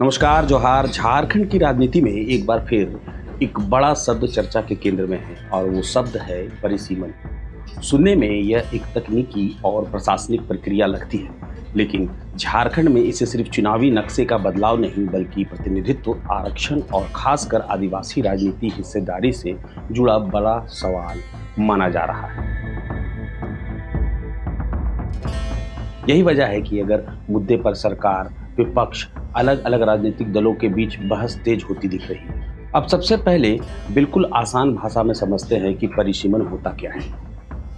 नमस्कार, जोहार। झारखंड की राजनीति में एक बार फिर एक बड़ा शब्द चर्चा के केंद्र में है और वो शब्द है परिसीमन। सुनने में यह एक तकनीकी और प्रशासनिक प्रक्रिया लगती है, लेकिन झारखंड में इसे सिर्फ चुनावी नक्शे का बदलाव नहीं बल्कि प्रतिनिधित्व, आरक्षण और खासकर आदिवासी राजनीति हिस्सेदारी से जुड़ा बड़ा सवाल माना जा रहा है। यही वजह है कि अगर मुद्दे पर सरकार, विपक्ष, अलग अलग राजनीतिक दलों के बीच बहस तेज होती दिख रही है। अब सबसे पहले बिल्कुल आसान भाषा में समझते हैं कि परिसीमन होता क्या है।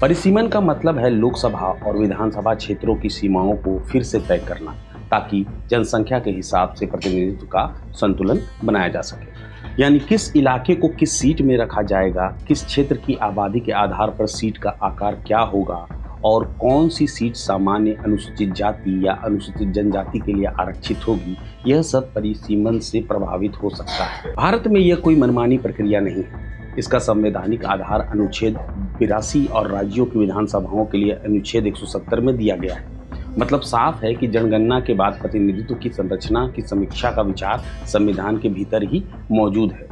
परिसीमन का मतलब है लोकसभा और विधानसभा क्षेत्रों की सीमाओं को फिर से तय करना, ताकि जनसंख्या के हिसाब से प्रतिनिधित्व का संतुलन बनाया जा सके। यानी किस इलाके को किस सीट में रखा जाएगा, किस क्षेत्र की आबादी के आधार पर सीट का आकार क्या होगा और कौन सी सीट सामान्य अनुसूचित जाति या अनुसूचित जनजाति के लिए आरक्षित होगी, यह सब परिसीमन से प्रभावित हो सकता है। भारत में यह कोई मनमानी प्रक्रिया नहीं है। इसका संवैधानिक आधार अनुच्छेद 82 और राज्यों की विधानसभाओं के लिए अनुच्छेद 170 में दिया गया है। मतलब साफ है कि जनगणना के बाद प्रतिनिधित्व की संरचना की समीक्षा का विचार संविधान के भीतर ही मौजूद है।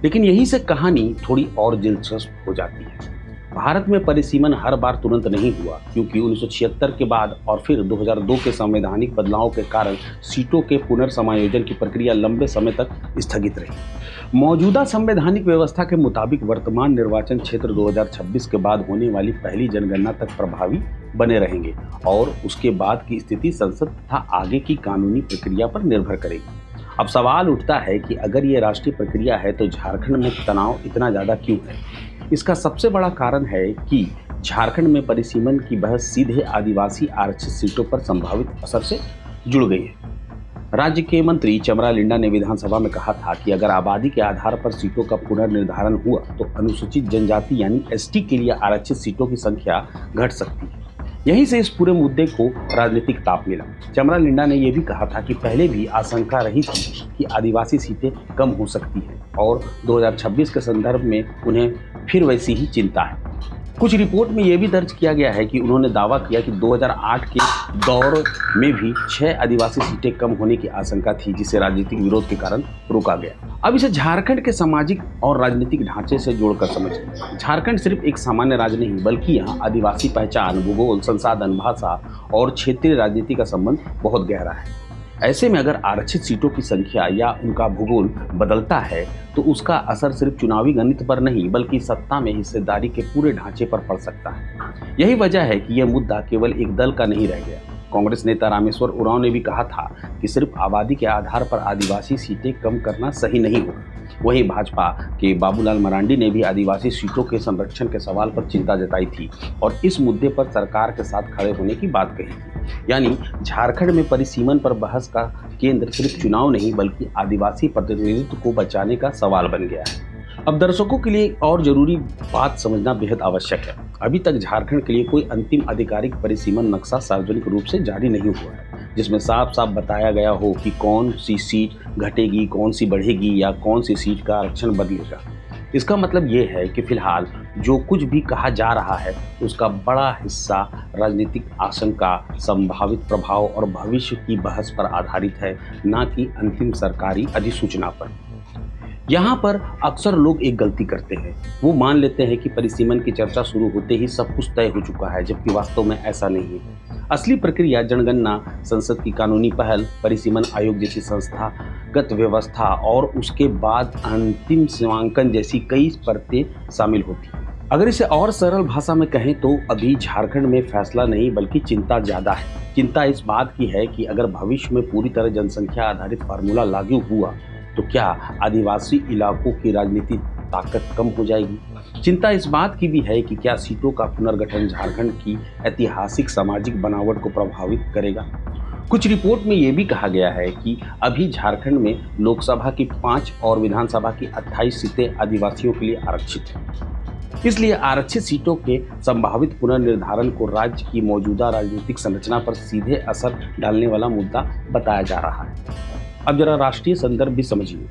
लेकिन यही से कहानी थोड़ी और दिलचस्प हो जाती है। भारत में परिसीमन हर बार तुरंत नहीं हुआ, क्योंकि 1976 के बाद और फिर 2002 के संवैधानिक बदलाव के कारण सीटों के पुनर्समायोजन की प्रक्रिया लंबे समय तक स्थगित रही। मौजूदा संवैधानिक व्यवस्था के मुताबिक वर्तमान निर्वाचन क्षेत्र 2026 के बाद होने वाली पहली जनगणना तक प्रभावी बने रहेंगे और उसके बाद की स्थिति संसद तथा आगे की कानूनी प्रक्रिया पर निर्भर करेगी। अब सवाल उठता है कि अगर ये राष्ट्रीय प्रक्रिया है तो झारखंड में तनाव इतना ज़्यादा क्यों है? इसका सबसे बड़ा कारण है कि झारखंड में परिसीमन की बहस सीधे आदिवासी आरक्षित सीटों पर संभावित असर से जुड़ गई है। राज्य के मंत्री चमरा लिंडा ने विधानसभा में कहा था कि अगर आबादी के आधार पर सीटों का पुनर्निर्धारण हुआ तो अनुसूचित जनजाति यानी एसटी के लिए आरक्षित सीटों की संख्या घट सकती है। यहीं से इस पूरे मुद्दे को राजनीतिक ताप मिला। चमरा लिंडा ने यह भी कहा था कि पहले भी आशंका रही थी कि आदिवासी सीटें कम हो सकती हैं और 2026 के संदर्भ में उन्हें फिर वैसी ही चिंता है। कुछ रिपोर्ट में यह भी दर्ज किया गया है कि उन्होंने दावा किया कि 2008 के दौर में भी 6 आदिवासी सीटें कम होने की आशंका थी, जिसे राजनीतिक विरोध के कारण रोका गया। अब इसे झारखंड के सामाजिक और राजनीतिक ढांचे से जोड़कर समझें। झारखंड सिर्फ एक सामान्य राज्य नहीं बल्कि यहाँ आदिवासी पहचान, भूगोल, संसाधन, भाषा और क्षेत्रीय राजनीति का संबंध बहुत गहरा है। ऐसे में अगर आरक्षित सीटों की संख्या या उनका भूगोल बदलता है तो उसका असर सिर्फ चुनावी गणित पर नहीं बल्कि सत्ता में हिस्सेदारी के पूरे ढांचे पर पड़ सकता है। यही वजह है कि यह मुद्दा केवल एक दल का नहीं रह गया। कांग्रेस नेता रामेश्वर उरांव ने भी कहा था कि सिर्फ आबादी के आधार पर आदिवासी सीटें कम करना सही नहीं होगा। वहीं भाजपा के बाबूलाल मरांडी ने भी आदिवासी सीटों के संरक्षण के सवाल पर चिंता जताई थी और इस मुद्दे पर सरकार के साथ खड़े होने की बात कही थी। यानी झारखंड में परिसीमन पर बहस का केंद्र सिर्फ चुनाव नहीं बल्कि आदिवासी प्रतिनिधित्व को बचाने का सवाल बन गया है। अब दर्शकों के लिए और जरूरी बात समझना बेहद आवश्यक है। अभी तक झारखंड के लिए कोई अंतिम आधिकारिक परिसीमन नक्शा सार्वजनिक रूप से जारी नहीं हुआ है, जिसमें साफ साफ बताया गया हो कि कौन सी सीट घटेगी, कौन सी बढ़ेगी या कौन सी सीट का आरक्षण बदलेगा। इसका मतलब ये है कि फिलहाल जो कुछ भी कहा जा रहा है उसका बड़ा हिस्सा राजनीतिक आशंका, संभावित प्रभाव और भविष्य की बहस पर आधारित है, न कि अंतिम सरकारी अधिसूचना पर। यहाँ पर अक्सर लोग एक गलती करते हैं। वो मान लेते हैं कि परिसीमन की चर्चा शुरू होते ही सब कुछ तय हो चुका है, जबकि वास्तव में ऐसा नहीं है। असली प्रक्रिया जनगणना, संसद की कानूनी पहल, परिसीमन आयोग जैसी संस्थागत व्यवस्था और उसके बाद अंतिम सीमांकन जैसी कई परतें शामिल होती हैं। अगर इसे और सरल भाषा में कहें तो अभी झारखंड में फैसला नहीं बल्कि चिंता ज़्यादा है। चिंता इस बात की है कि अगर भविष्य में पूरी तरह जनसंख्या आधारित फार्मूला लागू हुआ तो क्या आदिवासी इलाकों की राजनीतिक ताकत कम हो जाएगी। चिंता इस बात की भी है कि क्या सीटों का पुनर्गठन झारखंड की ऐतिहासिक सामाजिक बनावट को प्रभावित करेगा। कुछ रिपोर्ट में यह भी कहा गया है कि अभी झारखंड में लोकसभा की 5 और विधानसभा की 28 सीटें आदिवासियों के लिए आरक्षित हैं। इसलिए आरक्षित सीटों के संभावित पुनर्निर्धारण को राज्य की मौजूदा राजनीतिक संरचना पर सीधे असर डालने वाला मुद्दा बताया जा रहा है। अब जरा राष्ट्रीय संदर्भ भी समझिए।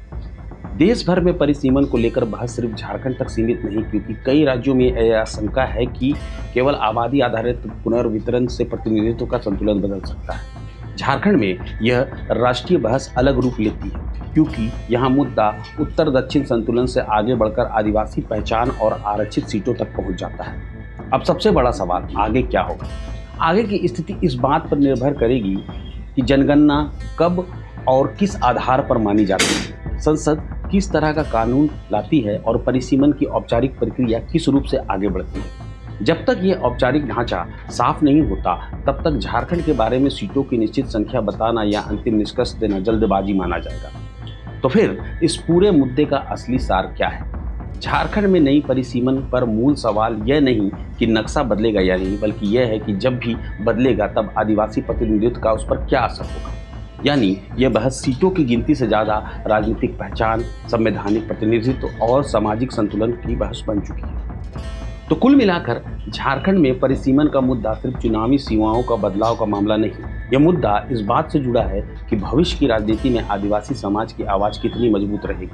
देश भर में परिसीमन को लेकर बहस सिर्फ झारखंड तक सीमित नहीं, क्योंकि कई राज्यों में यह आशंका है कि केवल आबादी आधारित पुनर्वितरण से प्रतिनिधित्व का संतुलन बदल सकता है। झारखंड में यह राष्ट्रीय बहस अलग रूप लेती है, क्योंकि यहाँ मुद्दा उत्तर दक्षिण संतुलन से आगे बढ़कर आदिवासी पहचान और आरक्षित सीटों तक पहुंच जाता है। अब सबसे बड़ा सवाल, आगे क्या होगा? आगे की स्थिति इस बात पर निर्भर करेगी कि जनगणना कब और किस आधार पर मानी जाती है, संसद किस तरह का कानून लाती है और परिसीमन की औपचारिक प्रक्रिया किस रूप से आगे बढ़ती है। जब तक ये औपचारिक ढांचा साफ नहीं होता, तब तक झारखंड के बारे में सीटों की निश्चित संख्या बताना या अंतिम निष्कर्ष देना जल्दबाजी माना जाएगा। तो फिर इस पूरे मुद्दे का असली सार क्या है? झारखंड में नई परिसीमन पर मूल सवाल यह नहीं कि नक्शा बदलेगा या नहीं, बल्कि यह है कि जब भी बदलेगा तब आदिवासी प्रतिनिधित्व का उस पर क्या असर होगा। यानी यह बहस सीटों की गिनती से ज़्यादा राजनीतिक पहचान, संवैधानिक प्रतिनिधित्व और सामाजिक संतुलन की बहस बन चुकी है। तो कुल मिलाकर झारखंड में परिसीमन का मुद्दा सिर्फ चुनावी सीमाओं का बदलाव का मामला नहीं, यह मुद्दा इस बात से जुड़ा है कि भविष्य की राजनीति में आदिवासी समाज की आवाज़ कितनी मजबूत रहेगी,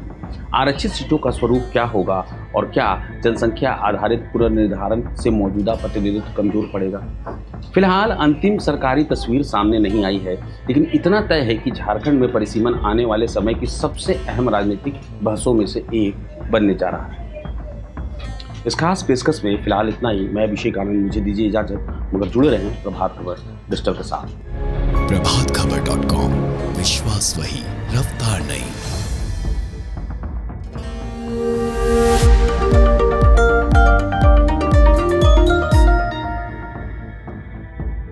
आरक्षित सीटों का स्वरूप क्या होगा और क्या जनसंख्या आधारित पुनर्निर्धारण से मौजूदा प्रतिनिधित्व कमजोर पड़ेगा। फिलहाल अंतिम सरकारी तस्वीर सामने नहीं आई है, लेकिन इतना तय है कि झारखंड में परिसीमन आने वाले समय की सबसे अहम राजनीतिक बहसों में से एक बनने जा रहा है। इस खास पेशकश में फिलहाल इतना ही। मैं अभिषेक आनंद, मुझे दीजिए इजाजत, मगर जुड़े रहें प्रभात खबर डिजिटल के साथ। प्रभातखबर.com, विश्वास वही, रफ्तार नहीं।